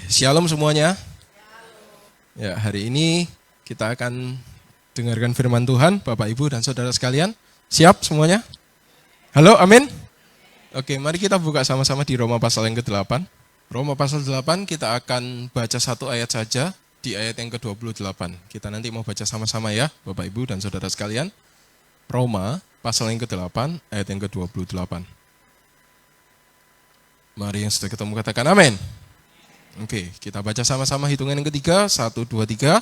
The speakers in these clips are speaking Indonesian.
Shalom semuanya. Ya, hari ini kita akan dengarkan firman Tuhan, Bapak, Ibu, dan saudara sekalian. Siap semuanya? Halo, amin? Oke, mari kita buka sama-sama di Roma pasal yang ke-8. Roma pasal 8 kita akan baca satu ayat saja di ayat yang ke-28. Kita nanti mau baca sama-sama ya, Bapak, Ibu, dan saudara sekalian. Roma pasal yang ke-8 ayat yang ke-28. Mari yang sudah ketemu katakan amin. Oke, kita baca sama-sama hitungan yang ketiga, 1, 2, 3.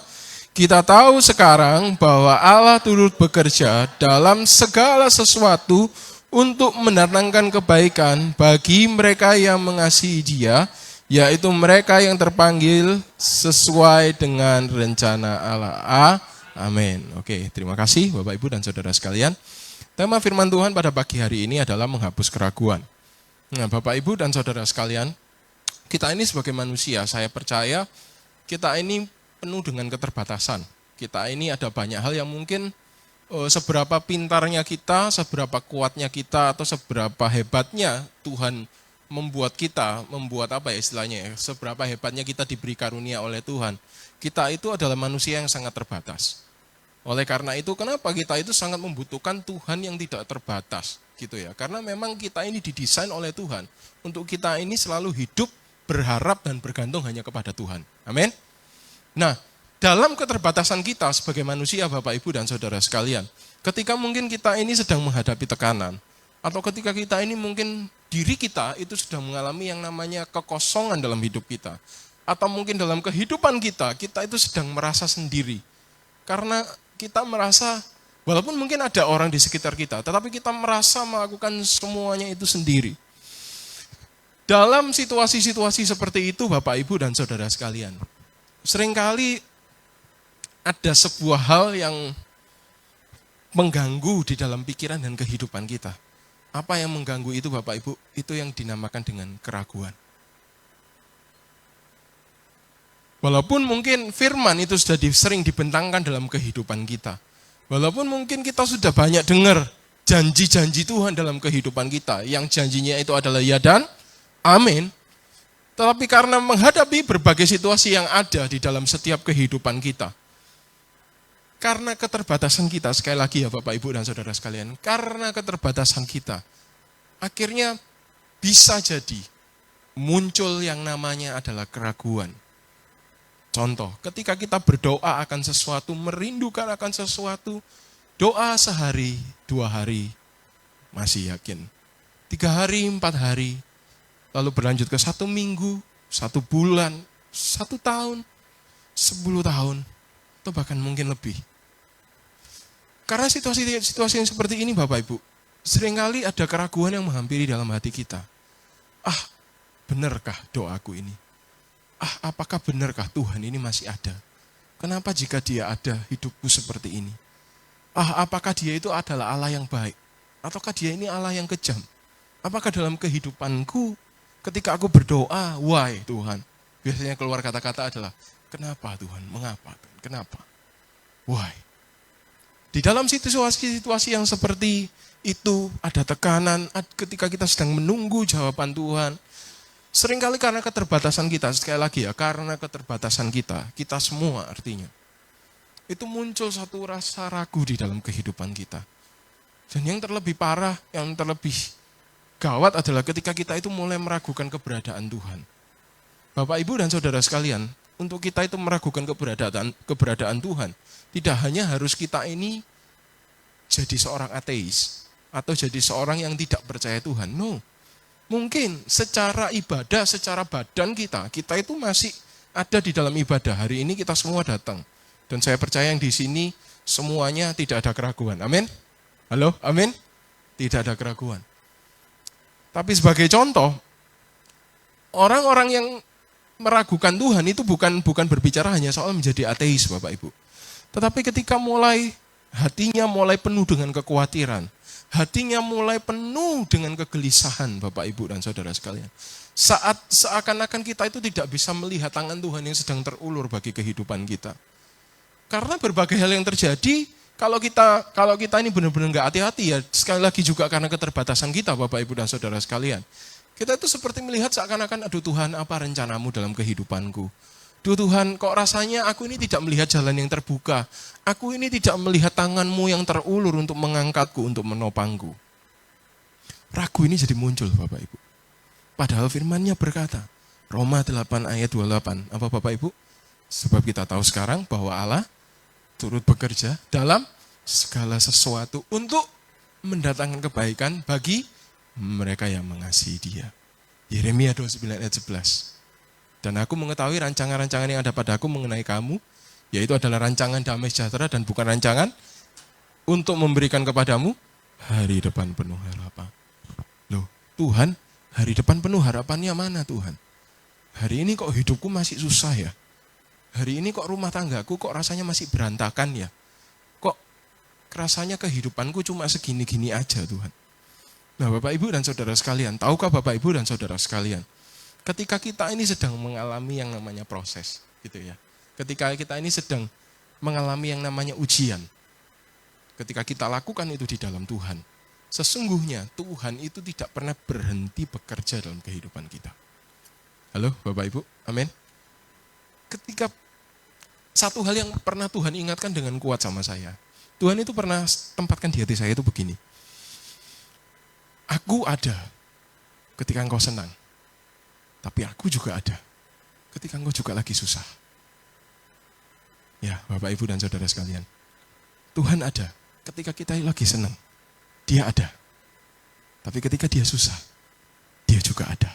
Kita tahu sekarang bahwa Allah turut bekerja dalam segala sesuatu untuk mendatangkan kebaikan bagi mereka yang mengasihi Dia, yaitu mereka yang terpanggil sesuai dengan rencana Allah. Amin. Oke, terima kasih Bapak, Ibu, dan saudara sekalian. Tema firman Tuhan pada pagi hari ini adalah menghapus keraguan. Nah, Bapak, Ibu, dan saudara sekalian, kita ini sebagai manusia, saya percaya kita ini penuh dengan keterbatasan. Kita ini ada banyak hal yang mungkin seberapa pintarnya kita, seberapa kuatnya kita, atau seberapa hebatnya Tuhan membuat apa ya istilahnya ya, seberapa hebatnya kita diberi karunia oleh Tuhan. Kita itu adalah manusia yang sangat terbatas. Oleh karena itu, kenapa kita itu sangat membutuhkan Tuhan yang tidak terbatas, gitu ya. Karena memang kita ini didesain oleh Tuhan untuk kita ini selalu hidup berharap dan bergantung hanya kepada Tuhan. Amin. Nah, dalam keterbatasan kita sebagai manusia, Bapak, Ibu, dan saudara sekalian, ketika mungkin kita ini sedang menghadapi tekanan, atau ketika kita ini mungkin diri kita itu sedang mengalami yang namanya kekosongan dalam hidup kita, atau mungkin dalam kehidupan kita itu sedang merasa sendiri. Karena kita merasa, walaupun mungkin ada orang di sekitar kita, tetapi kita merasa melakukan semuanya itu sendiri. Dalam situasi-situasi seperti itu, Bapak, Ibu, dan saudara sekalian, seringkali ada sebuah hal yang mengganggu di dalam pikiran dan kehidupan kita. Apa yang mengganggu itu, Bapak, Ibu? Itu yang dinamakan dengan keraguan. Walaupun mungkin firman itu sudah sering dibentangkan dalam kehidupan kita. Walaupun mungkin kita sudah banyak dengar janji-janji Tuhan dalam kehidupan kita. Yang janjinya itu adalah ya dan amin. Tetapi karena menghadapi berbagai situasi yang ada di dalam setiap kehidupan kita, karena keterbatasan kita, sekali lagi ya Bapak, Ibu, dan saudara sekalian, karena keterbatasan kita, akhirnya bisa jadi muncul yang namanya adalah keraguan. Contoh, ketika kita berdoa akan sesuatu, merindukan akan sesuatu, doa sehari, 2 hari, masih yakin. 3 hari, 4 hari, lalu berlanjut ke 1 minggu, 1 bulan, 1 tahun, 10 tahun, atau bahkan mungkin lebih. Karena situasi yang seperti ini, Bapak, Ibu, seringkali ada keraguan yang menghampiri dalam hati kita. Benarkah doaku ini? Apakah benarkah Tuhan ini masih ada? Kenapa jika Dia ada, hidupku seperti ini? Apakah Dia itu adalah Allah yang baik? Ataukah Dia ini Allah yang kejam? Apakah dalam kehidupanku, ketika aku berdoa, why Tuhan? Biasanya keluar kata-kata adalah, kenapa Tuhan? Mengapa? Kenapa? Why? Di dalam situasi-situasi yang seperti itu, ada tekanan, ketika kita sedang menunggu jawaban Tuhan, seringkali karena keterbatasan kita, sekali lagi ya, karena keterbatasan kita semua artinya, itu muncul satu rasa ragu di dalam kehidupan kita. Dan yang terlebih parah, yang terlebih gawat adalah ketika kita itu mulai meragukan keberadaan Tuhan. Bapak, Ibu, dan saudara sekalian, untuk kita itu meragukan keberadaan Tuhan, tidak hanya harus kita ini jadi seorang ateis, atau jadi seorang yang tidak percaya Tuhan. No. Mungkin secara ibadah, secara badan kita itu masih ada di dalam ibadah. Hari ini kita semua datang. Dan saya percaya yang di sini semuanya tidak ada keraguan. Amin? Halo? Amin? Tidak ada keraguan. Tapi sebagai contoh, orang-orang yang meragukan Tuhan itu bukan berbicara hanya soal menjadi ateis, Bapak, Ibu. Tetapi ketika hatinya mulai penuh dengan kekhawatiran, hatinya mulai penuh dengan kegelisahan, Bapak, Ibu, dan saudara sekalian. Saat seakan-akan kita itu tidak bisa melihat tangan Tuhan yang sedang terulur bagi kehidupan kita. Karena berbagai hal yang terjadi, kalau kita ini benar-benar nggak hati-hati ya, sekali lagi juga karena keterbatasan kita, Bapak, Ibu, dan saudara sekalian. Kita itu seperti melihat seakan-akan, aduh Tuhan, apa rencanamu dalam kehidupanku? Duh Tuhan, kok rasanya aku ini tidak melihat jalan yang terbuka. Aku ini tidak melihat tanganmu yang terulur untuk mengangkatku, untuk menopangku. Ragu ini jadi muncul Bapak Ibu. Padahal firman-Nya berkata, Roma 8 ayat 28. Apa Bapak Ibu? Sebab kita tahu sekarang bahwa Allah turut bekerja dalam segala sesuatu untuk mendatangkan kebaikan bagi mereka yang mengasihi Dia. Yeremia 29 ayat 11. Dan aku mengetahui rancangan-rancangan yang ada padaku mengenai kamu, yaitu adalah rancangan damai sejahtera dan bukan rancangan untuk memberikan kepadamu hari depan penuh harapan. Loh, Tuhan, hari depan penuh harapannya mana Tuhan? Hari ini kok hidupku masih susah ya? Hari ini kok rumah tanggaku kok rasanya masih berantakan ya? Kok rasanya kehidupanku cuma segini-gini aja Tuhan? Nah Bapak Ibu dan Saudara sekalian, tahukah Bapak Ibu dan Saudara sekalian, ketika kita ini sedang mengalami yang namanya proses, gitu ya. Ketika kita ini sedang mengalami yang namanya ujian, ketika kita lakukan itu di dalam Tuhan, sesungguhnya Tuhan itu tidak pernah berhenti bekerja dalam kehidupan kita. Halo Bapak Ibu, amin. Ketika satu hal yang pernah Tuhan ingatkan dengan kuat sama saya, Tuhan itu pernah tempatkan di hati saya itu begini. Aku ada ketika engkau senang, tapi aku juga ada ketika engkau juga lagi susah. Ya, Bapak, Ibu, dan Saudara sekalian. Tuhan ada ketika kita lagi senang, Dia ada. Tapi ketika Dia susah, Dia juga ada.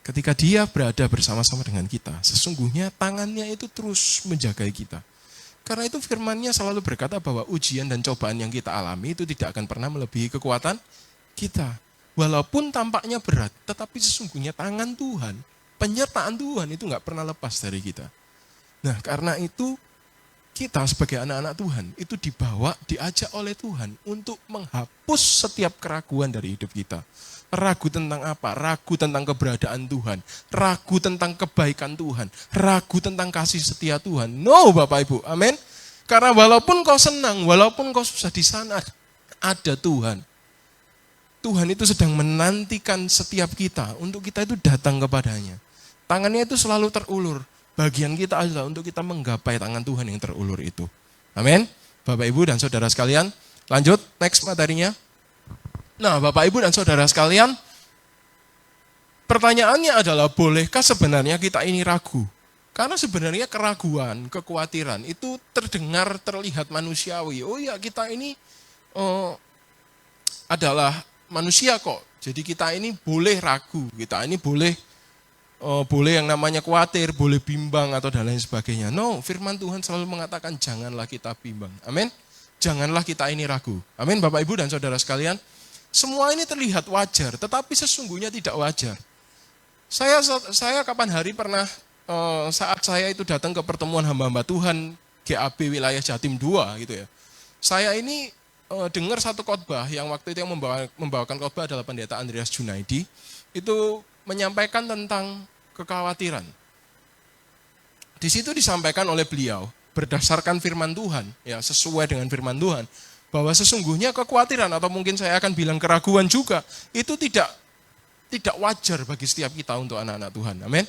Ketika Dia berada bersama-sama dengan kita, sesungguhnya tangannya itu terus menjaga kita. Karena itu firman-Nya selalu berkata bahwa ujian dan cobaan yang kita alami itu tidak akan pernah melebihi kekuatan kita. Walaupun tampaknya berat, tetapi sesungguhnya tangan Tuhan, penyertaan Tuhan itu nggak pernah lepas dari kita. Nah karena itu kita sebagai anak-anak Tuhan itu diajak oleh Tuhan untuk menghapus setiap keraguan dari hidup kita. Ragu tentang apa? Ragu tentang keberadaan Tuhan. Ragu tentang kebaikan Tuhan. Ragu tentang kasih setia Tuhan. No Bapak Ibu, amin. Karena walaupun kau senang, walaupun kau susah, di sana ada Tuhan. Tuhan itu sedang menantikan setiap kita untuk kita itu datang kepadanya. Tangannya itu selalu terulur. Bagian kita adalah untuk kita menggapai tangan Tuhan yang terulur itu. Amin. Bapak Ibu dan Saudara sekalian, lanjut next materinya. Nah Bapak Ibu dan Saudara sekalian, pertanyaannya adalah bolehkah sebenarnya kita ini ragu? Karena sebenarnya keraguan, kekhawatiran itu terlihat manusiawi. Oh ya kita ini adalah manusia kok. Jadi kita ini boleh ragu, kita ini boleh yang namanya khawatir, boleh bimbang atau dan lain sebagainya. No, firman Tuhan selalu mengatakan janganlah kita bimbang. Amin. Janganlah kita ini ragu. Amin Bapak Ibu dan Saudara sekalian. Semua ini terlihat wajar, tetapi sesungguhnya tidak wajar. Saya kapan hari pernah saat saya itu datang ke pertemuan hamba-hamba Tuhan GAB wilayah Jatim 2 gitu ya. Saya ini dengar satu khotbah yang waktu itu yang membawakan khotbah adalah pendeta Andreas Junaidi, itu menyampaikan tentang kekhawatiran. Di situ disampaikan oleh beliau berdasarkan firman Tuhan, ya sesuai dengan firman Tuhan, bahwa sesungguhnya kekhawatiran atau mungkin saya akan bilang keraguan juga itu tidak wajar bagi setiap kita untuk anak-anak Tuhan. Amin.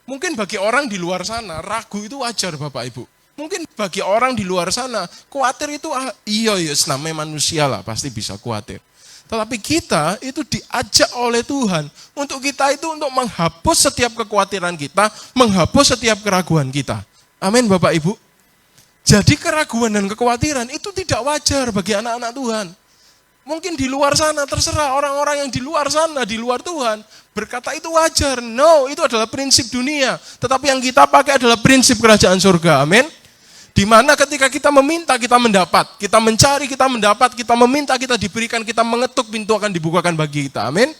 Mungkin bagi orang di luar sana ragu itu wajar Bapak Ibu. Mungkin bagi orang di luar sana khawatir itu iya namanya manusia lah pasti bisa khawatir. Tetapi kita itu diajak oleh Tuhan untuk kita itu untuk menghapus setiap kekhawatiran kita, menghapus setiap keraguan kita. Amin Bapak Ibu. Jadi keraguan dan kekhawatiran itu tidak wajar bagi anak-anak Tuhan. Mungkin di luar sana terserah orang-orang yang di luar sana, di luar Tuhan berkata itu wajar. No, itu adalah prinsip dunia. Tetapi yang kita pakai adalah prinsip kerajaan surga. Amin. Di mana ketika kita meminta, kita mendapat. Kita mencari, kita mendapat. Kita meminta, kita diberikan. Kita mengetuk, pintu akan dibukakan bagi kita. Amin.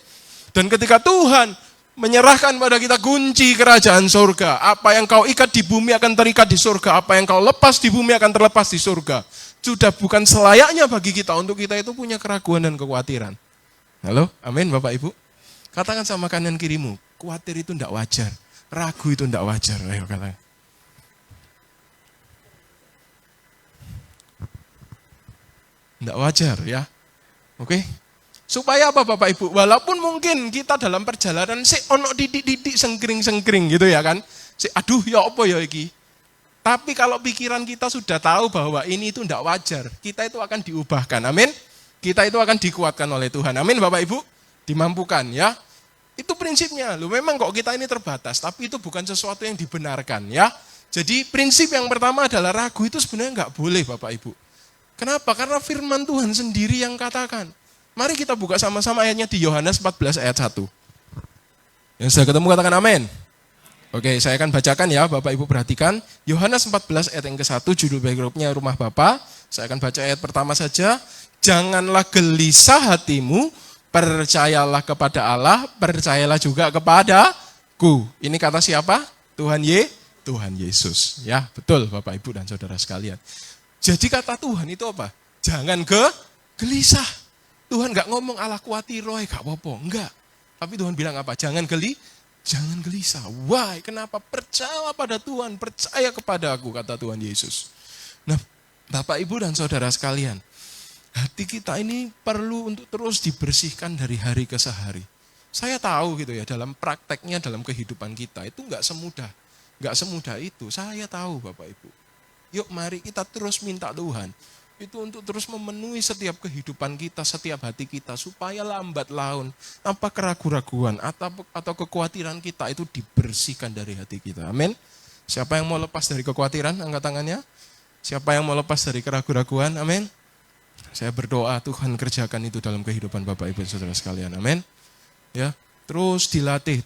Dan ketika Tuhan menyerahkan pada kita kunci kerajaan surga. Apa yang kau ikat di bumi akan terikat di surga. Apa yang kau lepas di bumi akan terlepas di surga. Sudah bukan selayaknya bagi kita untuk kita itu punya keraguan dan kekhawatiran. Halo, amin Bapak Ibu. Katakan sama kanan kirimu, khawatir itu tidak wajar. Ragu itu tidak wajar. Ayo katakan. Tidak wajar ya. Oke. Supaya apa Bapak Ibu? Walaupun mungkin kita dalam perjalanan ono titik-titik sengkring-sengkring gitu ya kan. Aduh ya apa ya iki. Tapi kalau pikiran kita sudah tahu bahwa ini itu tidak wajar, kita itu akan diubahkan. Amin. Kita itu akan dikuatkan oleh Tuhan. Amin Bapak Ibu. Dimampukan ya. Itu prinsipnya. Loh, memang kok kita ini terbatas, tapi itu bukan sesuatu yang dibenarkan ya. Jadi prinsip yang pertama adalah ragu itu sebenarnya nggak boleh Bapak Ibu. Kenapa? Karena firman Tuhan sendiri yang katakan. Mari kita buka sama-sama ayatnya di Yohanes 14 ayat 1. Yang sudah ketemu katakan amin. Oke, saya akan bacakan ya Bapak Ibu perhatikan. Yohanes 14 ayat yang ke-1, judul backgroundnya Rumah Bapa. Saya akan baca ayat pertama saja. Janganlah gelisah hatimu, percayalah kepada Allah, percayalah juga kepadaku. Ini kata siapa? Tuhan Yesus. Ya, betul Bapak Ibu dan Saudara sekalian. Jadi kata Tuhan itu apa? Jangan gelisah. Tuhan enggak ngomong ala kuatir roh, enggak apa-apa, enggak. Tapi Tuhan bilang apa? Jangan gelisah. Why? Kenapa? Percaya pada Tuhan, percaya kepada aku, kata Tuhan Yesus. Nah, Bapak Ibu dan Saudara sekalian, hati kita ini perlu untuk terus dibersihkan dari hari ke hari. Saya tahu gitu ya, dalam prakteknya, dalam kehidupan kita, itu enggak semudah itu. Saya tahu Bapak Ibu. Yuk mari kita terus minta Tuhan. Itu untuk terus memenuhi setiap kehidupan kita, setiap hati kita. Supaya lambat laun, apa keraguan-raguan atau kekhawatiran kita itu dibersihkan dari hati kita. Amin. Siapa yang mau lepas dari kekhawatiran? Angkat tangannya. Siapa yang mau lepas dari keraguan-raguan? Amin. Saya berdoa Tuhan kerjakan itu dalam kehidupan Bapak Ibu Saudara sekalian. Amin. Ya, terus dilatih.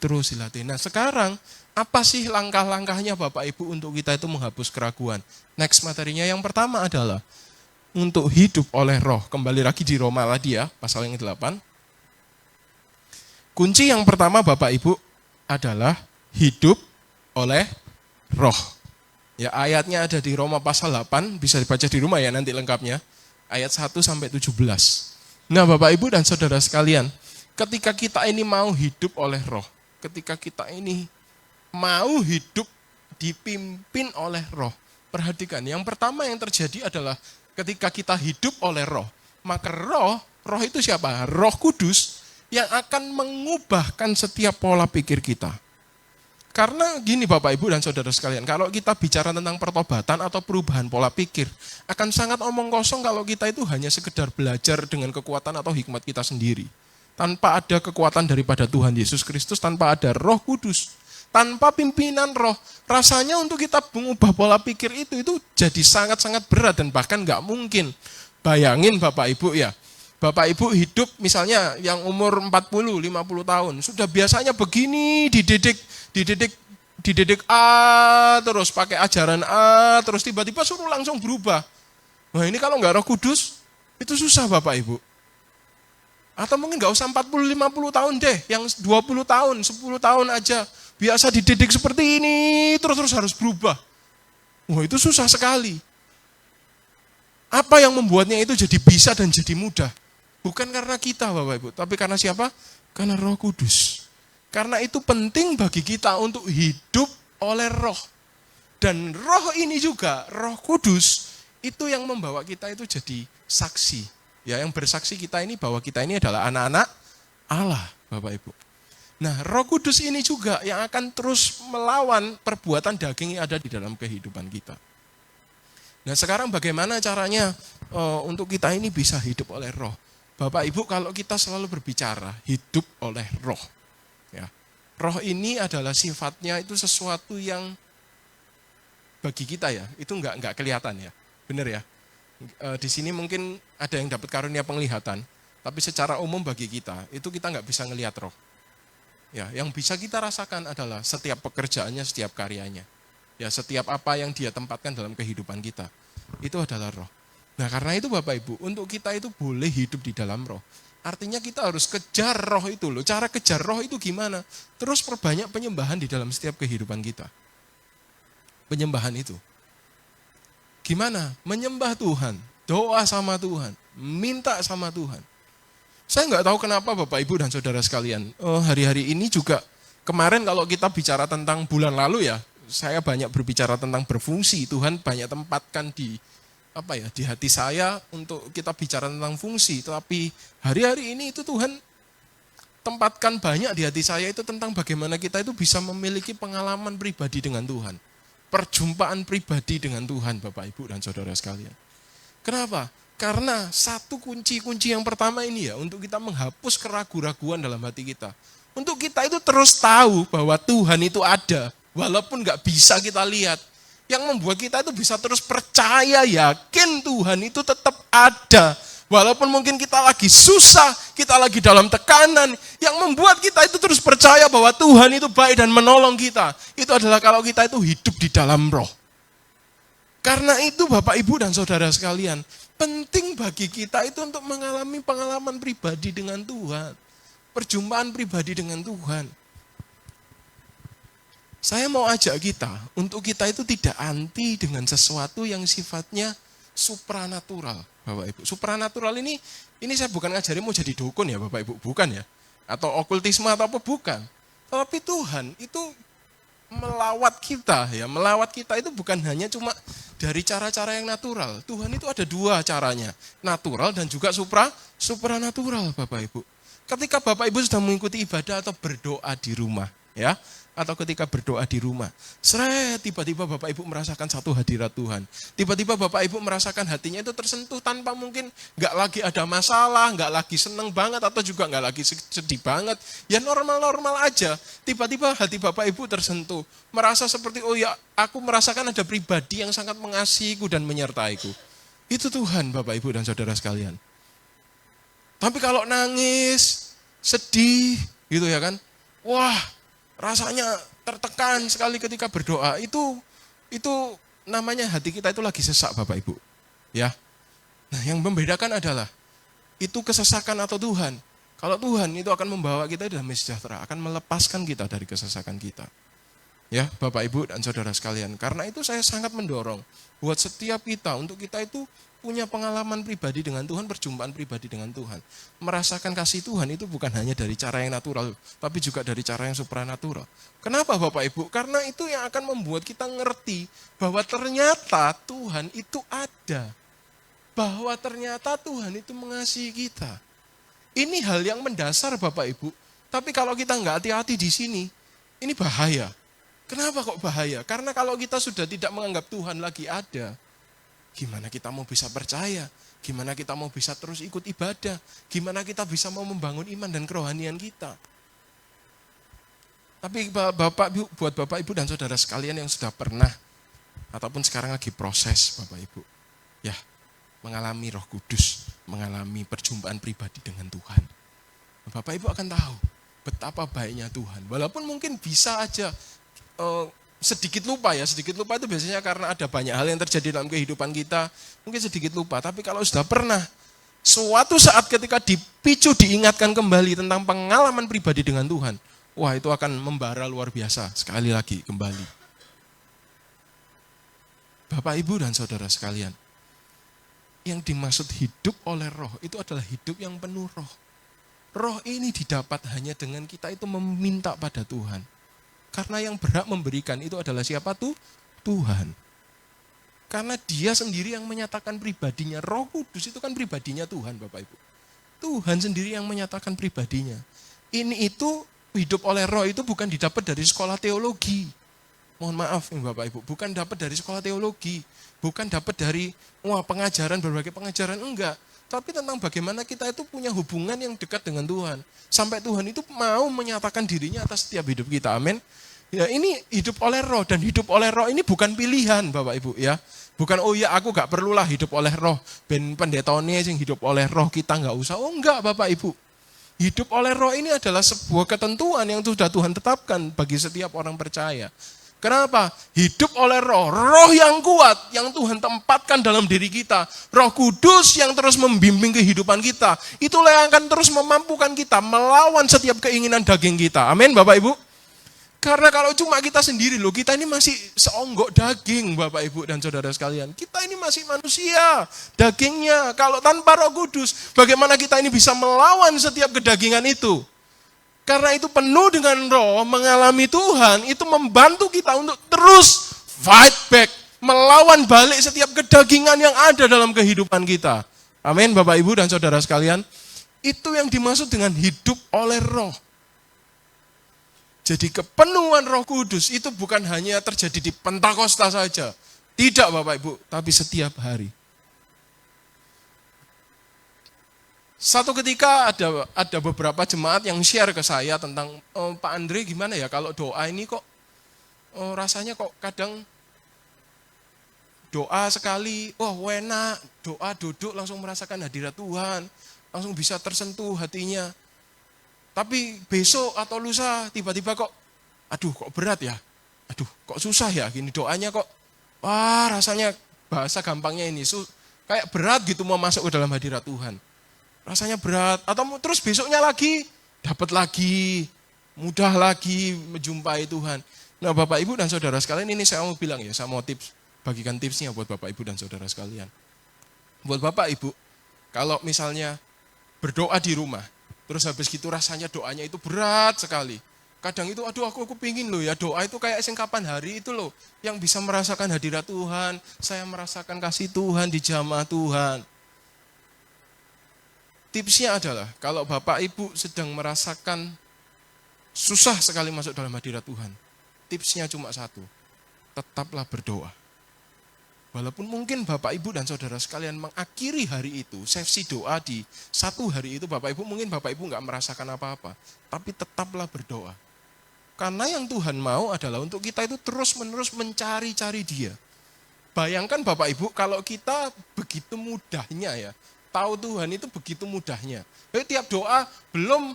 Nah sekarang, apa sih langkah-langkahnya Bapak Ibu untuk kita itu menghapus keraguan? Next materinya yang pertama adalah untuk hidup oleh roh. Kembali lagi di Roma lagi ya, pasal yang 8. Kunci yang pertama Bapak Ibu adalah hidup oleh roh. Ya, ayatnya ada di Roma pasal 8, bisa dibaca di rumah ya nanti lengkapnya. Ayat 1 sampai 17. Nah Bapak Ibu dan Saudara sekalian, ketika kita ini mau hidup oleh roh, ketika kita ini mau hidup dipimpin oleh roh, perhatikan, yang pertama yang terjadi adalah ketika kita hidup oleh roh, maka roh itu siapa? Roh Kudus yang akan mengubahkan setiap pola pikir kita. Karena gini Bapak Ibu dan Saudara sekalian, kalau kita bicara tentang pertobatan atau perubahan pola pikir, akan sangat omong kosong kalau kita itu hanya sekedar belajar dengan kekuatan atau hikmat kita sendiri. Tanpa ada kekuatan daripada Tuhan Yesus Kristus, tanpa ada Roh Kudus, tanpa pimpinan roh, rasanya untuk kita mengubah pola pikir itu jadi sangat-sangat berat dan bahkan nggak mungkin. Bayangin Bapak Ibu ya, Bapak Ibu hidup misalnya yang umur 40, 50 tahun, sudah biasanya begini dididik A, terus pakai ajaran A, terus tiba-tiba suruh langsung berubah. Wah ini kalau nggak Roh Kudus, itu susah Bapak Ibu. Atau mungkin nggak usah 40, 50 tahun deh, yang 20 tahun, 10 tahun aja, biasa dididik seperti ini, terus harus berubah. Wah itu susah sekali. Apa yang membuatnya itu jadi bisa dan jadi mudah? Bukan karena kita Bapak Ibu, tapi karena siapa? Karena Roh Kudus. Karena itu penting bagi kita untuk hidup oleh roh. Dan roh ini juga, Roh Kudus, itu yang membawa kita itu jadi saksi. Ya, yang bersaksi kita ini bahwa kita ini adalah anak-anak Allah, Bapak Ibu. Nah, Roh Kudus ini juga yang akan terus melawan perbuatan daging yang ada di dalam kehidupan kita. Nah, sekarang bagaimana caranya untuk kita ini bisa hidup oleh roh? Bapak Ibu, kalau kita selalu berbicara hidup oleh roh, ya, roh ini adalah sifatnya itu sesuatu yang bagi kita ya, itu enggak kelihatan ya, benar ya. Di sini mungkin ada yang dapat karunia penglihatan, tapi secara umum bagi kita itu kita enggak bisa ngelihat roh. Ya, yang bisa kita rasakan adalah setiap pekerjaannya, setiap karyanya, ya, setiap apa yang dia tempatkan dalam kehidupan kita, itu adalah roh. Nah karena itu Bapak Ibu, untuk kita itu boleh hidup di dalam roh. Artinya kita harus kejar roh itu loh. Cara kejar roh itu gimana? Terus perbanyak penyembahan di dalam setiap kehidupan kita. Penyembahan itu. Gimana? Menyembah Tuhan, doa sama Tuhan, minta sama Tuhan. Saya nggak tahu kenapa Bapak Ibu dan Saudara sekalian, hari-hari ini juga, kemarin kalau kita bicara tentang bulan lalu ya, saya banyak berbicara tentang berfungsi, Tuhan banyak tempatkan di di hati saya untuk kita bicara tentang fungsi, tetapi hari-hari ini itu Tuhan tempatkan banyak di hati saya itu tentang bagaimana kita itu bisa memiliki pengalaman pribadi dengan Tuhan. Perjumpaan pribadi dengan Tuhan, Bapak, Ibu, dan saudara sekalian. Kenapa? Karena satu kunci yang pertama ini ya, untuk kita menghapus keraguan-raguan dalam hati kita. Untuk kita itu terus tahu bahwa Tuhan itu ada, walaupun nggak bisa kita lihat. Yang membuat kita itu bisa terus percaya, yakin Tuhan itu tetap ada. Walaupun mungkin kita lagi susah, kita lagi dalam tekanan, yang membuat kita itu terus percaya bahwa Tuhan itu baik dan menolong kita. Itu adalah kalau kita itu hidup di dalam roh. Karena itu Bapak, Ibu, dan saudara sekalian, penting bagi kita itu untuk mengalami pengalaman pribadi dengan Tuhan. Perjumpaan pribadi dengan Tuhan. Saya mau ajak kita, untuk kita itu tidak anti dengan sesuatu yang sifatnya supranatural, Bapak Ibu. Supranatural ini saya bukan ngajarin mau jadi dukun ya Bapak Ibu, bukan ya. Atau okultisme atau apa, bukan. Tapi Tuhan itu melawat kita ya, melawat kita itu bukan hanya cuma dari cara-cara yang natural. Tuhan itu ada dua caranya, natural dan juga supranatural, Bapak Ibu. Ketika Bapak Ibu sudah mengikuti ibadah atau berdoa di rumah, ya, atau ketika berdoa di rumah, tiba-tiba Bapak Ibu merasakan satu hadirat Tuhan. Tiba-tiba Bapak Ibu merasakan hatinya itu tersentuh tanpa mungkin nggak lagi ada masalah, nggak lagi seneng banget atau juga nggak lagi sedih banget. Ya normal-normal aja. Tiba-tiba hati Bapak Ibu tersentuh, merasa seperti oh ya aku merasakan ada pribadi yang sangat mengasihiku dan menyertaiku. Itu Tuhan Bapak Ibu dan saudara sekalian. Tapi kalau nangis, sedih gitu ya kan, wah rasanya tertekan sekali ketika berdoa, itu namanya hati kita itu lagi sesak Bapak Ibu. Ya. Nah, yang membedakan adalah itu kesesakan atau Tuhan. Kalau Tuhan itu akan membawa kita dalam sejahtera, akan melepaskan kita dari kesesakan kita. Ya, Bapak Ibu dan saudara sekalian. Karena itu saya sangat mendorong buat setiap kita untuk kita itu punya pengalaman pribadi dengan Tuhan, perjumpaan pribadi dengan Tuhan. Merasakan kasih Tuhan itu bukan hanya dari cara yang natural, tapi juga dari cara yang supranatural. Kenapa Bapak Ibu? Karena itu yang akan membuat kita ngerti bahwa ternyata Tuhan itu ada. Bahwa ternyata Tuhan itu mengasihi kita. Ini hal yang mendasar Bapak Ibu. Tapi kalau kita nggak hati-hati di sini, ini bahaya. Kenapa kok bahaya? Karena kalau kita sudah tidak menganggap Tuhan lagi ada, gimana kita mau bisa percaya? Gimana kita mau bisa terus ikut ibadah? Gimana kita bisa mau membangun iman dan kerohanian kita? Tapi buat Bapak Ibu dan saudara sekalian yang sudah pernah ataupun sekarang lagi proses Bapak Ibu, ya mengalami Roh Kudus, mengalami perjumpaan pribadi dengan Tuhan, Bapak Ibu akan tahu betapa baiknya Tuhan. Walaupun mungkin bisa aja sedikit lupa ya, sedikit lupa itu biasanya karena ada banyak hal yang terjadi dalam kehidupan kita, mungkin sedikit lupa. Tapi kalau sudah pernah, suatu saat ketika dipicu, diingatkan kembali tentang pengalaman pribadi dengan Tuhan, wah itu akan membara luar biasa, sekali lagi kembali. Bapak, Ibu, dan saudara sekalian, yang dimaksud hidup oleh roh, itu adalah hidup yang penuh roh. Roh ini didapat hanya dengan kita itu meminta pada Tuhan. Karena yang berhak memberikan itu adalah siapa tuh? Tuhan. Karena dia sendiri yang menyatakan pribadinya. Roh Kudus itu kan pribadinya Tuhan Bapak Ibu. Tuhan sendiri yang menyatakan pribadinya. Ini itu hidup oleh roh itu bukan didapat dari sekolah teologi. Mohon maaf Bapak Ibu, bukan dapat dari sekolah teologi. Bukan dapat dari pengajaran, berbagai pengajaran, enggak. Tapi tentang bagaimana kita itu punya hubungan yang dekat dengan Tuhan. Sampai Tuhan itu mau menyatakan dirinya atas setiap hidup kita. Amin. Ya, ini hidup oleh roh, dan hidup oleh roh ini bukan pilihan Bapak Ibu ya. Bukan aku gak perlulah hidup oleh roh. Ben pendetone yang hidup oleh roh kita gak usah. Oh enggak Bapak Ibu. Hidup oleh roh ini adalah sebuah ketentuan yang sudah Tuhan tetapkan bagi setiap orang percaya. Kenapa? Hidup oleh roh, roh yang kuat, yang Tuhan tempatkan dalam diri kita. Roh Kudus yang terus membimbing kehidupan kita. Itulah yang akan terus memampukan kita melawan setiap keinginan daging kita. Amin Bapak Ibu. Karena kalau cuma kita sendiri kita ini masih seonggok daging Bapak Ibu dan saudara sekalian. Kita ini masih manusia, dagingnya. Kalau tanpa Roh Kudus, bagaimana kita ini bisa melawan setiap kedagingan itu? Karena itu penuh dengan roh, mengalami Tuhan, itu membantu kita untuk terus fight back, melawan balik setiap kedagingan yang ada dalam kehidupan kita. Amin, Bapak Ibu dan saudara sekalian. Itu yang dimaksud dengan hidup oleh roh. Jadi kepenuhan Roh Kudus itu bukan hanya terjadi di Pentakosta saja. Tidak Bapak Ibu, tapi setiap hari. Satu ketika ada beberapa jemaat yang share ke saya tentang, Pak Andre gimana ya kalau doa ini kok rasanya kok kadang doa sekali, enak, doa duduk langsung merasakan hadirat Tuhan, langsung bisa tersentuh hatinya. Tapi besok atau lusa tiba-tiba kok, aduh kok berat ya, aduh kok susah ya gini doanya kok, rasanya bahasa gampangnya ini, kayak berat gitu mau masuk ke dalam hadirat Tuhan. Rasanya berat, atau terus besoknya lagi, dapat lagi, mudah lagi menjumpai Tuhan. Nah Bapak Ibu dan Saudara sekalian ini saya mau bilang ya, saya mau bagikan tipsnya buat Bapak Ibu dan Saudara sekalian. Buat Bapak Ibu, kalau misalnya berdoa di rumah, terus habis gitu rasanya doanya itu berat sekali. Kadang itu aku pingin loh ya doa itu kayak singkapan hari itu loh. Yang bisa merasakan hadirat Tuhan. Saya merasakan kasih Tuhan di jamaah Tuhan. Tipsnya adalah kalau Bapak Ibu sedang merasakan susah sekali masuk dalam hadirat Tuhan. Tipsnya cuma satu. Tetaplah berdoa. Walaupun mungkin Bapak Ibu dan Saudara sekalian mengakhiri hari itu, sesi doa di satu hari itu Bapak Ibu, mungkin Bapak Ibu nggak merasakan apa-apa. Tapi tetaplah berdoa. Karena yang Tuhan mau adalah untuk kita itu terus-menerus mencari-cari Dia. Bayangkan Bapak Ibu kalau kita begitu mudahnya ya, tahu Tuhan itu begitu mudahnya. Jadi tiap doa belum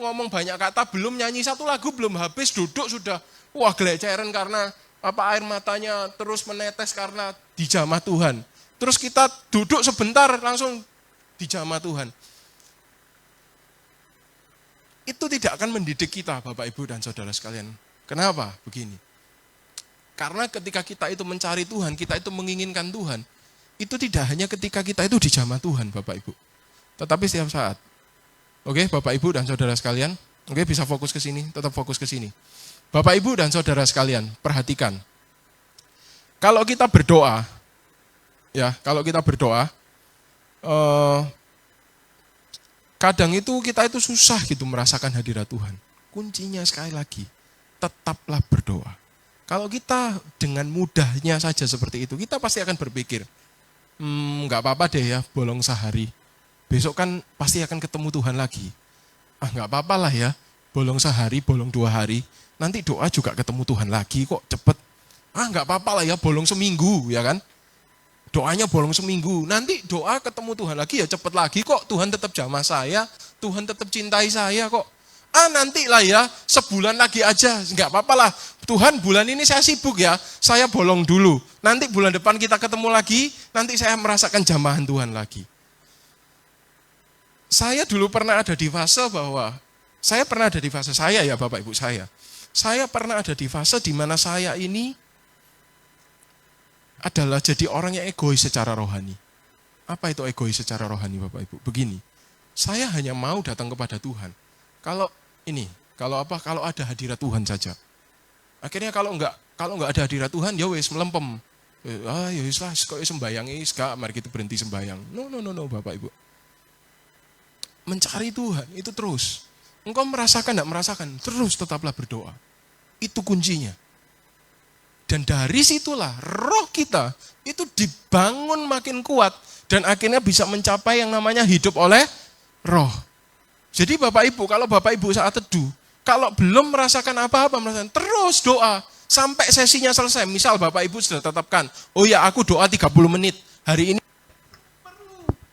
ngomong banyak kata, belum nyanyi satu lagu, belum habis duduk sudah geleceran karena air matanya terus menetes karena dijamah Tuhan. Terus kita duduk sebentar langsung dijamah Tuhan. Itu tidak akan mendidik kita Bapak Ibu dan Saudara sekalian. Kenapa? Begini. Karena ketika kita itu mencari Tuhan, kita itu menginginkan Tuhan, itu tidak hanya ketika kita itu dijamah Tuhan Bapak Ibu. Tetapi setiap saat. Oke Bapak Ibu dan Saudara sekalian. Oke bisa fokus ke sini, tetap fokus ke sini. Bapak Ibu dan Saudara sekalian, perhatikan. Kalau kita berdoa, kadang itu kita itu susah gitu merasakan hadirat Tuhan. Kuncinya sekali lagi, tetaplah berdoa. Kalau kita dengan mudahnya saja seperti itu, kita pasti akan berpikir, nggak apa-apa deh ya, bolong sehari. Besok kan pasti akan ketemu Tuhan lagi. Nggak apa-apa lah ya, bolong sehari, bolong 2 hari. Nanti doa juga ketemu Tuhan lagi kok cepet. Nggak apa-apa lah ya bolong seminggu ya kan. Doanya bolong seminggu. Nanti doa ketemu Tuhan lagi ya cepet lagi kok. Tuhan tetap jamah saya. Tuhan tetap cintai saya kok. Nanti lah ya sebulan lagi aja. Nggak apa-apa lah. Tuhan bulan ini saya sibuk ya. Saya bolong dulu. Nanti bulan depan kita ketemu lagi. Nanti saya merasakan jamahan Tuhan lagi. Saya dulu pernah ada di fase saya ya Bapak Ibu saya. Saya pernah ada di fase di mana saya ini adalah jadi orang yang egois secara rohani. Apa itu egois secara rohani Bapak Ibu? Begini, saya hanya mau datang kepada Tuhan. Kalau ada hadirat Tuhan saja. Akhirnya kalau enggak ada hadirat Tuhan, ya wis melempem. Ya wis lah, kok sembayang gak, mari kita berhenti sembayang. No Bapak Ibu. Mencari Tuhan itu terus. Engkau merasakan enggak merasakan, terus tetaplah berdoa. Itu kuncinya. Dan dari situlah roh kita itu dibangun makin kuat dan akhirnya bisa mencapai yang namanya hidup oleh roh. Jadi Bapak Ibu, kalau Bapak Ibu saat teduh, kalau belum merasakan apa-apa, terus doa sampai sesinya selesai. Misal Bapak Ibu sudah tetapkan, aku doa 30 menit hari ini.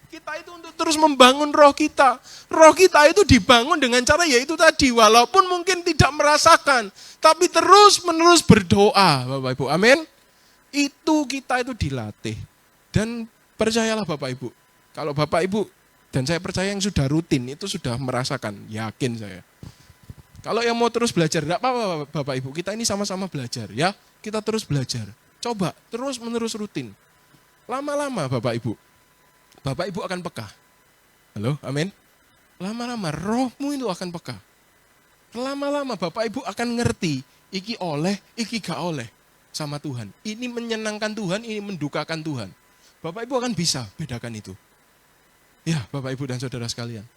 Kita itu untuk terus membangun roh kita. Roh kita itu dibangun dengan cara yaitu tadi, walaupun mungkin tidak merasakan, tapi terus-menerus berdoa, Bapak Ibu. Amin. Itu kita itu dilatih. Dan percayalah Bapak Ibu, kalau Bapak Ibu, dan saya percaya yang sudah rutin, itu sudah merasakan, yakin saya. Kalau yang mau terus belajar, tidak apa-apa Bapak Ibu, kita ini sama-sama belajar ya. Kita terus belajar. Coba, terus-menerus rutin. Lama-lama Bapak Ibu akan peka. Halo, amin. Lama-lama rohmu itu akan peka. Lama-lama Bapak Ibu akan ngerti, iki oleh, iki gak oleh. sama Tuhan. Ini menyenangkan Tuhan, ini mendukakan Tuhan. Bapak Ibu akan bisa bedakan itu. Ya, Bapak Ibu dan saudara sekalian.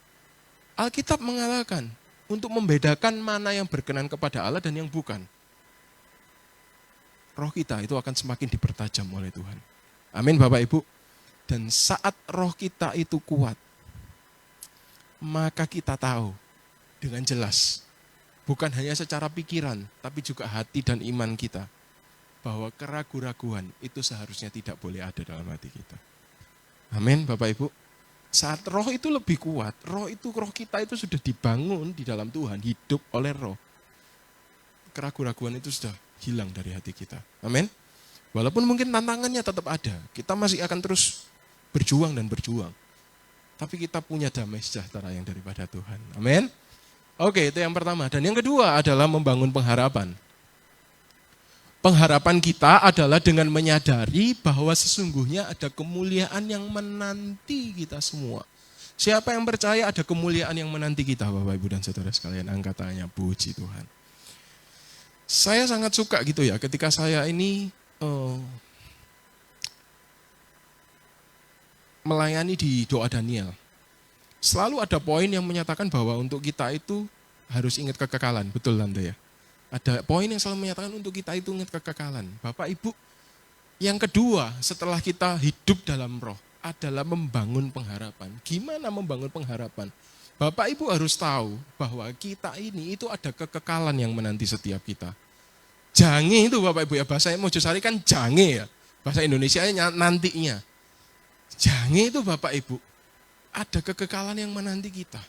Alkitab mengatakan untuk membedakan mana yang berkenan kepada Allah dan yang bukan. Roh kita itu akan semakin dipertajam oleh Tuhan. Amin Bapak Ibu. Dan saat roh kita itu kuat, maka kita tahu dengan jelas, bukan hanya secara pikiran, tapi juga hati dan iman kita, bahwa keraguan-raguan itu seharusnya tidak boleh ada dalam hati kita. Amin Bapak Ibu. Saat roh itu lebih kuat, roh kita itu sudah dibangun di dalam Tuhan, hidup oleh roh. Keraguan-raguan itu sudah hilang dari hati kita. Amin. Walaupun mungkin tantangannya tetap ada, kita masih akan terus berjuang dan berjuang. Tapi kita punya damai sejahtera yang daripada Tuhan. Amin. Oke, itu yang pertama. Dan yang kedua adalah membangun pengharapan. Pengharapan kita adalah dengan menyadari bahwa sesungguhnya ada kemuliaan yang menanti kita semua. Siapa yang percaya ada kemuliaan yang menanti kita, Bapak Ibu dan saudara sekalian, angkat tangannya, puji Tuhan. Saya sangat suka gitu ya, ketika saya ini melayani di doa Daniel. Selalu ada poin yang menyatakan bahwa untuk kita itu harus ingat kekekalan, betul Tante ya? Ada poin yang selalu menyatakan untuk kita itu ingat kekekalan. Bapak Ibu, yang kedua setelah kita hidup dalam roh adalah membangun pengharapan. Gimana membangun pengharapan? Bapak Ibu harus tahu bahwa kita ini itu ada kekekalan yang menanti setiap kita. Jange itu Bapak Ibu ya, bahasa Mojosari kan jange ya. Bahasa Indonesianya nantinya. Jange itu Bapak Ibu, ada kekekalan yang menanti kita.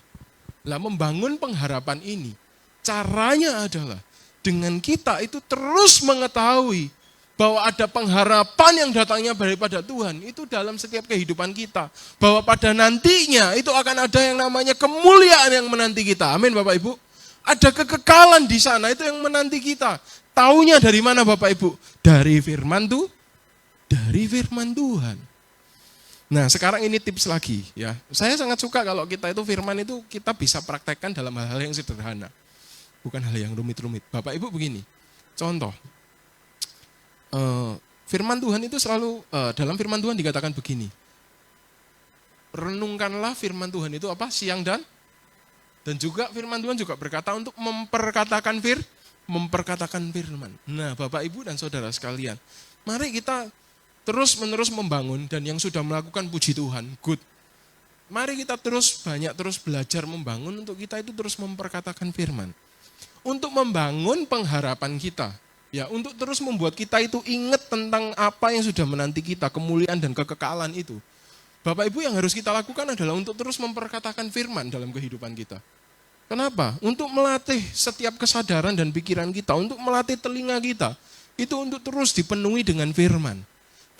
Lah membangun pengharapan ini, caranya adalah dengan kita itu terus mengetahui bahwa ada pengharapan yang datangnya daripada Tuhan, itu dalam setiap kehidupan kita. Bahwa pada nantinya itu akan ada yang namanya kemuliaan yang menanti kita. Amin Bapak Ibu. Ada kekekalan di sana, itu yang menanti kita. Taunya dari mana Bapak Ibu? Dari firman Tuhan. Nah sekarang ini tips lagi ya. Saya sangat suka kalau kita itu firman itu kita bisa praktekkan dalam hal-hal yang sederhana. Bukan hal yang rumit-rumit. Bapak Ibu begini, contoh. Firman Tuhan itu selalu, dalam firman Tuhan dikatakan begini. Renungkanlah firman Tuhan itu apa? Siang dan juga firman Tuhan juga berkata untuk memperkatakan firman. Nah Bapak Ibu dan saudara sekalian, mari kita terus-menerus membangun dan yang sudah melakukan puji Tuhan, good. Mari kita terus belajar membangun untuk kita itu terus memperkatakan firman. Untuk membangun pengharapan kita, ya untuk terus membuat kita itu ingat tentang apa yang sudah menanti kita, kemuliaan dan kekekalan itu. Bapak Ibu yang harus kita lakukan adalah untuk terus memperkatakan firman dalam kehidupan kita. Kenapa? Untuk melatih setiap kesadaran dan pikiran kita, untuk melatih telinga kita, itu untuk terus dipenuhi dengan firman.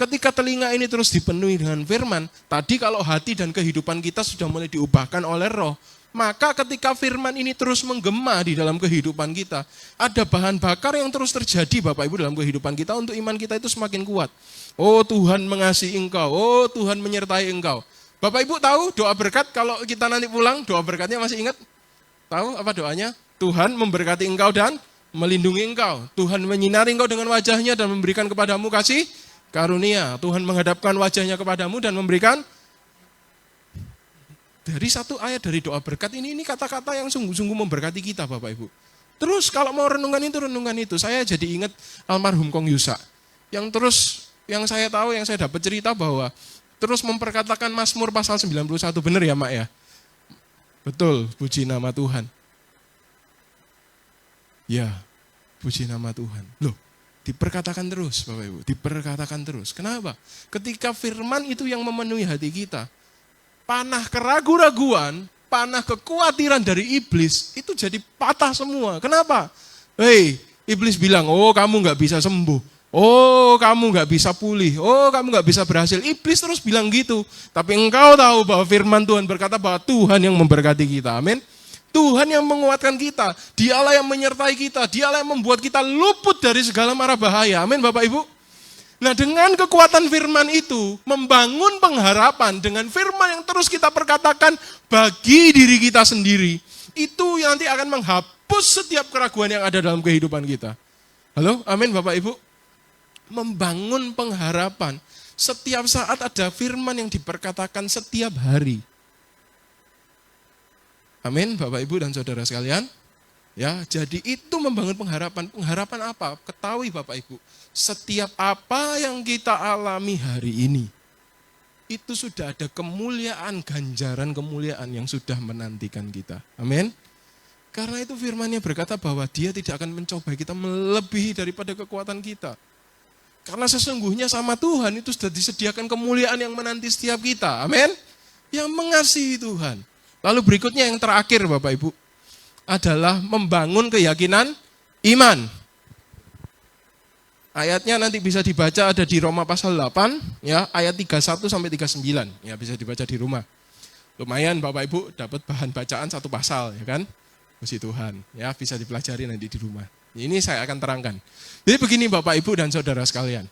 Ketika telinga ini terus dipenuhi dengan firman, tadi kalau hati dan kehidupan kita sudah mulai diubahkan oleh roh, maka ketika firman ini terus menggema di dalam kehidupan kita, ada bahan bakar yang terus terjadi Bapak Ibu dalam kehidupan kita untuk iman kita itu semakin kuat. Oh Tuhan mengasihi engkau, oh Tuhan menyertai engkau. Bapak Ibu tahu doa berkat kalau kita nanti pulang, doa berkatnya masih ingat? Tahu apa doanya? Tuhan memberkati engkau dan melindungi engkau. Tuhan menyinari engkau dengan wajahnya dan memberikan kepadamu kasih karunia. Tuhan menghadapkan wajahnya kepadamu dan memberikan. Dari satu ayat dari doa berkat ini kata-kata yang sungguh-sungguh memberkati kita Bapak Ibu. Terus kalau mau renungan itu. Saya jadi ingat almarhum Kong Yusa. Yang saya tahu, yang saya dapat cerita bahwa terus memperkatakan Mazmur pasal 91. Benar ya Mak ya? Betul, puji nama Tuhan. Ya, puji nama Tuhan. Loh, diperkatakan terus Bapak Ibu, diperkatakan terus. Kenapa? Ketika firman itu yang memenuhi hati kita, panah keraguan-raguan, panah kekhawatiran dari iblis, itu jadi patah semua. Kenapa? Hei, iblis bilang, oh kamu gak bisa sembuh. Oh kamu gak bisa pulih. Oh kamu gak bisa berhasil. Iblis terus bilang gitu. Tapi engkau tahu bahwa firman Tuhan berkata bahwa Tuhan yang memberkati kita. Amin. Tuhan yang menguatkan kita. Dialah yang menyertai kita. Dialah yang membuat kita luput dari segala mara bahaya. Amin Bapak Ibu. Nah dengan kekuatan firman itu, membangun pengharapan dengan firman yang terus kita perkatakan bagi diri kita sendiri, itu nanti akan menghapus setiap keraguan yang ada dalam kehidupan kita. Halo, amin Bapak Ibu. Membangun pengharapan. Setiap saat ada firman yang diperkatakan setiap hari. Amin, Bapak Ibu dan Saudara sekalian. Ya, jadi itu membangun pengharapan. Pengharapan apa? Ketahui Bapak Ibu, setiap apa yang kita alami hari ini, itu sudah ada kemuliaan, ganjaran kemuliaan yang sudah menantikan kita. Amin. Karena itu firman-Nya berkata bahwa Dia tidak akan mencobai kita melebihi daripada kekuatan kita. Karena sesungguhnya sama Tuhan itu sudah disediakan kemuliaan yang menanti setiap kita. Amin. Yang mengasihi Tuhan. Lalu berikutnya yang terakhir Bapak Ibu, adalah membangun keyakinan iman. Ayatnya nanti bisa dibaca ada di Roma pasal 8, ya, ayat 31 sampai 39. Ya, bisa dibaca di rumah. Lumayan Bapak Ibu dapat bahan bacaan satu pasal, ya kan? Puji Tuhan. Ya, bisa dipelajari nanti di rumah. Ini saya akan terangkan. Jadi begini Bapak Ibu dan Saudara sekalian.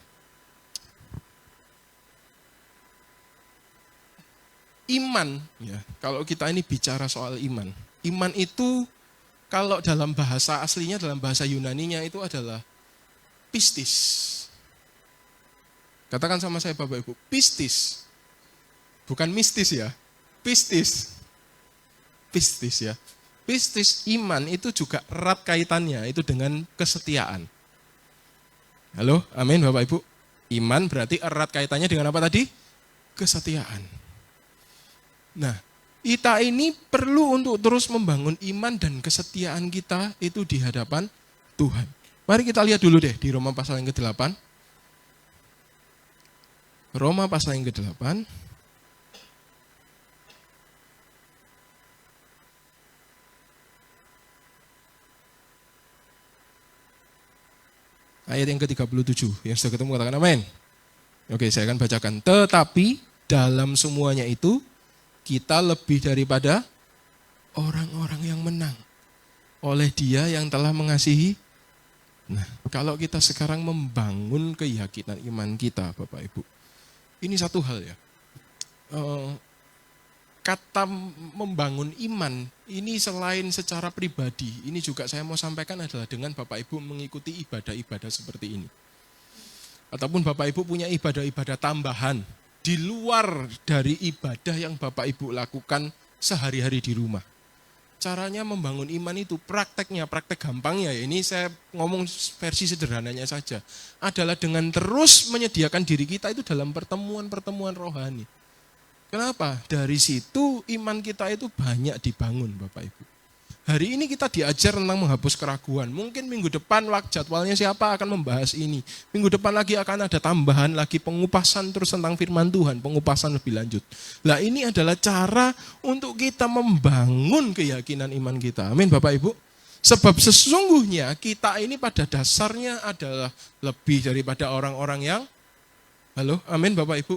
Iman, ya, kalau kita ini bicara soal iman. Iman itu kalau dalam bahasa aslinya, dalam bahasa Yunaninya itu adalah pistis. Katakan sama saya Bapak Ibu, pistis. Bukan mistis ya, pistis. Pistis ya. Pistis iman itu juga erat kaitannya itu dengan kesetiaan. Halo, amin Bapak Ibu. Iman berarti erat kaitannya dengan apa tadi? Kesetiaan. Nah, kita ini perlu untuk terus membangun iman dan kesetiaan kita itu di hadapan Tuhan. Mari kita lihat dulu deh di Roma pasal yang ke-8. Roma pasal yang ke-8. Ayat yang ke-37, yang sudah ketemu katakan amin. Oke, saya akan bacakan. Tetapi dalam semuanya itu, kita lebih daripada orang-orang yang menang. Oleh Dia yang telah mengasihi. Nah, kalau kita sekarang membangun keyakinan iman kita, Bapak Ibu. Ini satu hal ya. Kata membangun iman, ini selain secara pribadi, ini juga saya mau sampaikan adalah dengan Bapak Ibu mengikuti ibadah-ibadah seperti ini. Ataupun Bapak Ibu punya ibadah-ibadah tambahan di luar dari ibadah yang Bapak Ibu lakukan sehari-hari di rumah. Caranya membangun iman itu, prakteknya, praktek gampangnya, ini saya ngomong versi sederhananya saja, adalah dengan terus menyediakan diri kita itu dalam pertemuan-pertemuan rohani. Kenapa? Dari situ iman kita itu banyak dibangun Bapak Ibu. Hari ini kita diajar tentang menghapus keraguan. Mungkin minggu depan jadwalnya siapa akan membahas ini. Minggu depan lagi akan ada tambahan lagi pengupasan terus tentang firman Tuhan. Pengupasan lebih lanjut. Nah ini adalah cara untuk kita membangun keyakinan iman kita. Amin Bapak Ibu. Sebab sesungguhnya kita ini pada dasarnya adalah lebih daripada orang-orang yang, halo, amin Bapak Ibu.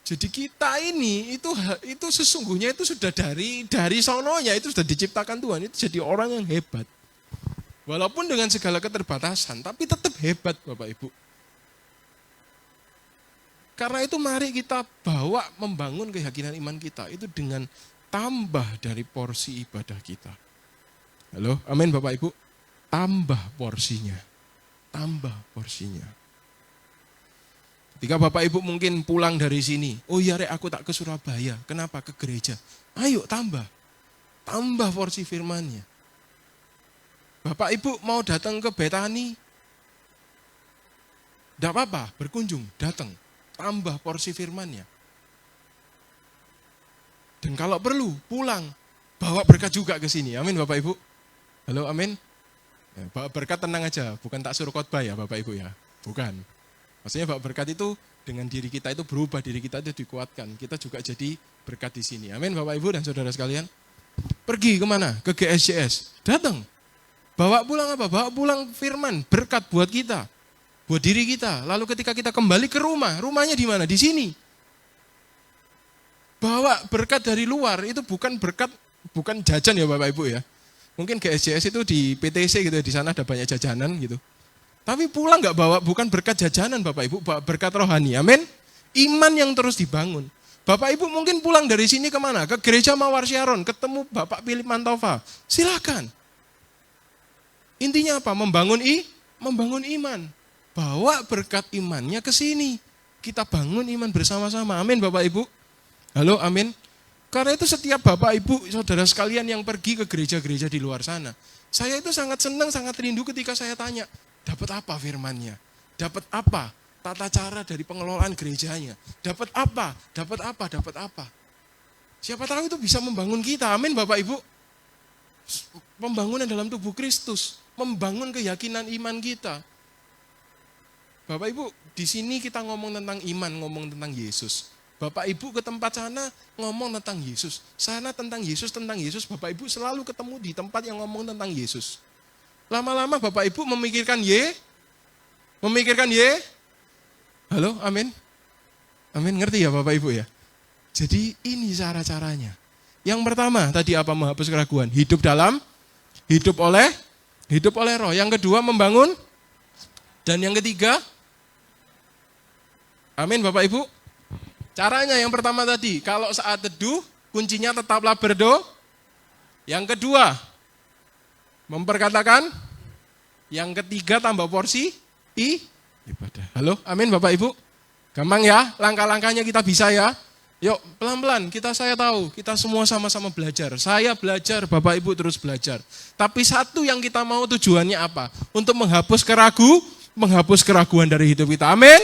Jadi kita ini itu sesungguhnya itu sudah dari sononya itu sudah diciptakan Tuhan, itu jadi orang yang hebat. Walaupun dengan segala keterbatasan, tapi tetap hebat Bapak Ibu. Karena itu mari kita bawa membangun keyakinan iman kita itu dengan tambah dari porsi ibadah kita. Halo, amin Bapak Ibu. Tambah porsinya. Tambah porsinya. Ketika Bapak Ibu mungkin pulang dari sini, oh ya Rek aku tak ke Surabaya, kenapa? Ke gereja. Ayo tambah porsi firman-Nya. Bapak Ibu mau datang ke Betani, tidak apa-apa, berkunjung, datang, tambah porsi firman-Nya. Dan kalau perlu, pulang, bawa berkat juga ke sini, amin Bapak Ibu. Halo, amin. Ya, bawa berkat tenang aja, bukan tak suruh khotbah ya Bapak Ibu ya, bukan. Maksudnya bawa berkat itu dengan diri kita itu berubah, diri kita itu dikuatkan. Kita juga jadi berkat di sini. Amin Bapak Ibu dan Saudara sekalian. Pergi kemana? Ke GSJS. Datang. Bawa pulang apa? Bawa pulang firman, berkat buat kita. Buat diri kita. Lalu ketika kita kembali ke rumah, rumahnya di mana? Di sini. Bawa berkat dari luar, itu bukan berkat, bukan jajan ya Bapak Ibu ya. Mungkin GSJS itu di PTC gitu, di sana ada banyak jajanan gitu. Tapi pulang nggak bawa, bukan berkat jajanan Bapak Ibu, bawa berkat rohani, amin. Iman yang terus dibangun. Bapak Ibu mungkin pulang dari sini kemana? Ke gereja Mawar Syaron, ketemu Bapak Philip Mantova. Silakan. Intinya apa? Membangun iman. bawa berkat imannya ke sini. Kita bangun iman bersama-sama. Amin Bapak Ibu. Halo, amin. Karena itu setiap Bapak Ibu, saudara sekalian yang pergi ke gereja-gereja di luar sana, saya itu sangat senang, sangat rindu ketika saya tanya, dapat apa firman-Nya? Dapat apa tata cara dari pengelolaan gerejanya? Dapat apa? Dapat apa? Dapat apa? Siapa tahu itu bisa membangun kita. Amin Bapak Ibu. Pembangunan dalam tubuh Kristus, membangun keyakinan iman kita. Bapak Ibu, di sini kita ngomong tentang iman, ngomong tentang Yesus. Bapak Ibu ke tempat sana ngomong tentang Yesus. Sana tentang Yesus, Bapak Ibu selalu ketemu di tempat yang ngomong tentang Yesus. Lama-lama Bapak Ibu memikirkan Halo, amin. Amin, ngerti ya Bapak Ibu ya? Jadi ini cara-caranya. Yang pertama tadi apa? Menghapus keraguan. Hidup oleh roh. Yang kedua membangun. Dan yang ketiga, amin Bapak Ibu. Caranya yang pertama tadi, kalau saat teduh, kuncinya tetaplah berdoa. Yang kedua, memperkatakan. Yang ketiga, tambah porsi ibadah. Halo, amin Bapak Ibu. Gampang ya, langkah-langkahnya kita bisa ya. Yuk, pelan-pelan, saya tahu, kita semua sama-sama belajar. Saya belajar, Bapak Ibu terus belajar. Tapi satu yang kita mau tujuannya apa? Untuk menghapus keraguan dari hidup kita. Amin.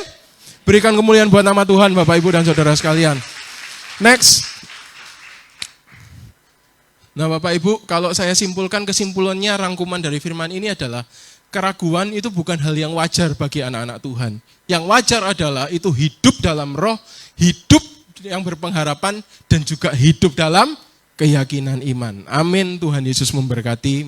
Berikan kemuliaan buat nama Tuhan, Bapak Ibu dan saudara sekalian. Next. Nah Bapak Ibu, kalau saya simpulkan kesimpulannya, rangkuman dari firman ini adalah keraguan itu bukan hal yang wajar bagi anak-anak Tuhan. Yang wajar adalah itu hidup dalam roh, hidup yang berpengharapan, dan juga hidup dalam keyakinan iman. Amin, Tuhan Yesus memberkati.